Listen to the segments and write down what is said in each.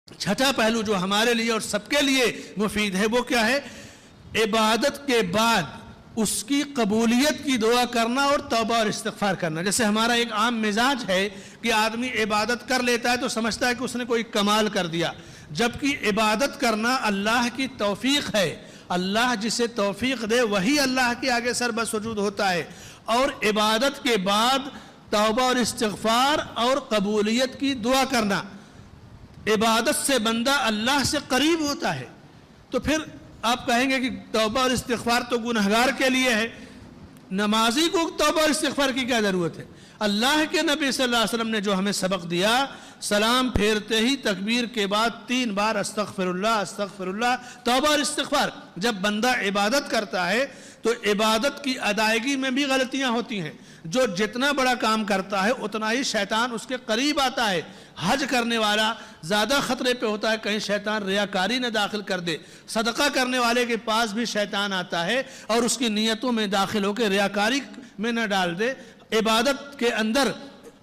چھٹا پہلو جو ہمارے لیے اور سب کے لیے مفید ہے وہ کیا ہے؟ عبادت کے بعد اس کی قبولیت کی دعا کرنا اور توبہ اور استغفار کرنا۔ جیسے ہمارا ایک عام مزاج ہے کہ آدمی عبادت کر لیتا ہے تو سمجھتا ہے کہ اس نے کوئی کمال کر دیا، جبکہ عبادت کرنا اللہ کی توفیق ہے۔ اللہ جسے توفیق دے وہی اللہ کے آگے سر بسجود ہوتا ہے، اور عبادت کے بعد توبہ اور استغفار اور قبولیت کی دعا کرنا، عبادت سے بندہ اللہ سے قریب ہوتا ہے۔ تو پھر آپ کہیں گے کہ توبہ اور استغفار تو گنہگار کے لیے ہے، نمازی کو توبہ اور استغفار کی کیا ضرورت ہے؟ اللہ کے نبی صلی اللہ علیہ وسلم نے جو ہمیں سبق دیا، سلام پھیرتے ہی تکبیر کے بعد 3 بار استغفر اللہ توبہ اور استغفار۔ جب بندہ عبادت کرتا ہے تو عبادت کی ادائیگی میں بھی غلطیاں ہوتی ہیں۔ جو جتنا بڑا کام کرتا ہے اتنا ہی شیطان اس کے قریب آتا ہے۔ حج کرنے والا زیادہ خطرے پہ ہوتا ہے کہیں شیطان ریاکاری نہ داخل کر دے۔ صدقہ کرنے والے کے پاس بھی شیطان آتا ہے اور اس کی نیتوں میں داخل ہو کے ریاکاری میں نہ ڈال دے۔ عبادت کے اندر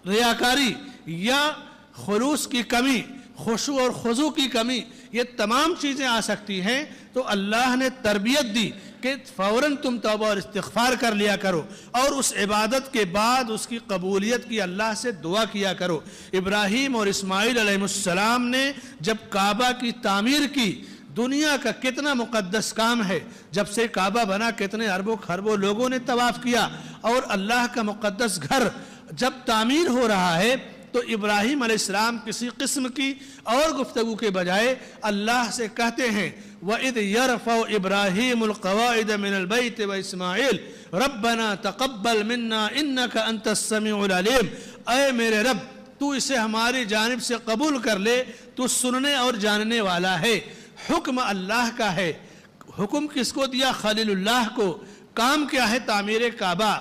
ریاکاری یا خلوص کی کمی، خشوع اور خضوع کی کمی، یہ تمام چیزیں آ سکتی ہیں۔ تو اللہ نے تربیت دی کہ فوراً تم توبہ اور استغفار کر لیا کرو، اور اس عبادت کے بعد اس کی قبولیت کی اللہ سے دعا کیا کرو۔ ابراہیم اور اسماعیل علیہ السلام نے جب کعبہ کی تعمیر کی، دنیا کا کتنا مقدس کام ہے، جب سے کعبہ بنا کتنے اربوں خربوں لوگوں نے طواف کیا، اور اللہ کا مقدس گھر جب تعمیر ہو رہا ہے تو ابراہیم علیہ السلام کسی قسم کی اور گفتگو کے بجائے اللہ سے کہتے ہیں وَإِذْ يَرْفَعُ إِبْرَاهِيمُ الْقَوَائِدَ مِنَ الْبَيْتِ وَإِسْمَاعِيلُ رَبَّنَا تَقَبَّلْ مِنَّا إِنَّكَ أَنْتَ السَّمِيعُ الْعَلِيمُ۔ اے میرے رب، تو اسے ہماری جانب سے قبول کر لے، تو سننے اور جاننے والا ہے۔ حکم اللہ کا ہے۔ حکم کس کو دیا؟ خلیل اللہ کو۔ کام کیا ہے؟ تعمیر کعبہ۔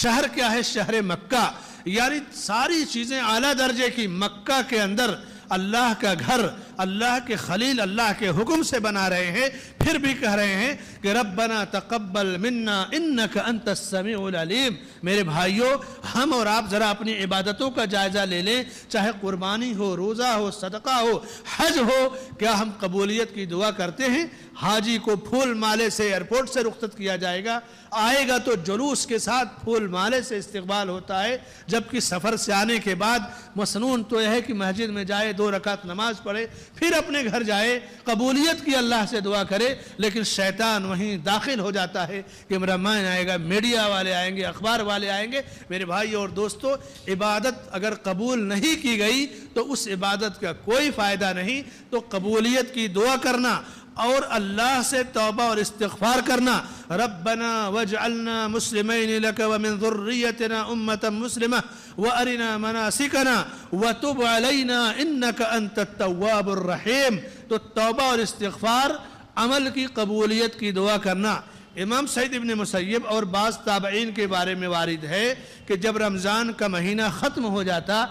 شہر کیا ہے؟ شہر مکہ۔ یعنی ساری چیزیں اعلیٰ درجے کی مکہ کے اندر اللہ کا گھر، اللہ کے خلیل اللہ کے حکم سے بنا رہے ہیں، پھر بھی کہہ رہے ہیں کہ ربنا تقبل منا انک انت السمیع العلیم۔ میرے بھائیوں، ہم اور آپ ذرا اپنی عبادتوں کا جائزہ لے لیں، چاہے قربانی ہو، روزہ ہو، صدقہ ہو، حج ہو، کیا ہم قبولیت کی دعا کرتے ہیں؟ حاجی کو پھول مالے سے ایئرپورٹ سے رخصت کیا جائے گا، آئے گا تو جلوس کے ساتھ پھول مالے سے استقبال ہوتا ہے، جبکہ سفر سے آنے کے بعد مسنون تو یہ ہے کہ مسجد میں جائے، 2 رکعت نماز پڑھے، پھر اپنے گھر جائے، قبولیت کی اللہ سے دعا کرے۔ لیکن شیطان وہیں داخل ہو جاتا ہے، کیمرامین آئے گا، میڈیا والے آئیں گے، اخبار والے آئیں گے۔ میرے بھائی اور دوستو، عبادت اگر قبول نہیں کی گئی تو اس عبادت کا کوئی فائدہ نہیں۔ تو قبولیت کی دعا کرنا اور اللہ سے توبہ اور استغفار کرنا، ربنا واجعلنا مسلمین لک ومن ذریتنا امتا مسلمہ وارنا مناسکنا وتب علینا انک انت التواب الرحیم۔ تو توبہ اور استغفار، عمل کی قبولیت کی دعا کرنا۔ امام سعید ابن مسیب اور بعض تابعین کے بارے میں وارد ہے کہ جب رمضان کا مہینہ ختم ہو جاتا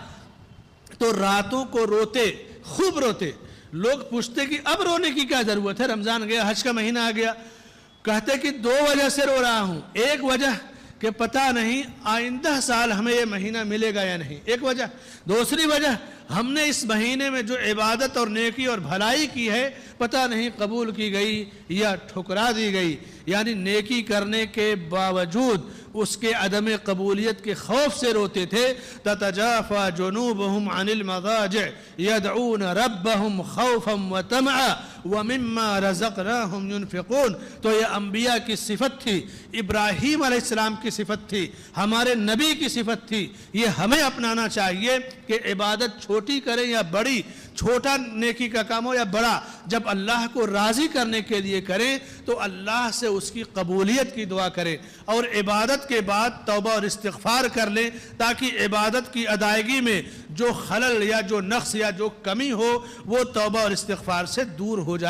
تو راتوں کو روتے، خوب روتے۔ لوگ پوچھتے کہ اب رونے کی کیا ضرورت ہے، رمضان گیا، حج کا مہینہ آ گیا۔ کہتے کہ 2 وجہ سے رو رہا ہوں۔ ایک وجہ کہ پتہ نہیں آئندہ سال ہمیں یہ مہینہ ملے گا یا نہیں، ایک وجہ۔ دوسری وجہ، ہم نے اس مہینے میں جو عبادت اور نیکی اور بھلائی کی ہے پتہ نہیں قبول کی گئی یا ٹھکرا دی گئی۔ یعنی نیکی کرنے کے باوجود اس کے عدم قبولیت کے خوف سے روتے تھے۔ تتجافى جنوبهم عن المضاجع يدعون ربهم خوفا وطمعا ومما رزقناهم ينفقون۔ تو یہ انبیاء کی صفت تھی، ابراہیم علیہ السلام کی صفت تھی، ہمارے نبی کی صفت تھی۔ یہ ہمیں اپنانا چاہیے کہ عبادت چھوٹی کریں یا بڑی، چھوٹا نیکی کا کام ہو یا بڑا، جب اللہ کو راضی کرنے کے لیے کریں تو اللہ سے اس کی قبولیت کی دعا کریں، اور عبادت کے بعد توبہ اور استغفار کر لیں تاکہ عبادت کی ادائیگی میں جو خلل یا جو نقص یا جو کمی ہو وہ توبہ اور استغفار سے دور ہو جائے۔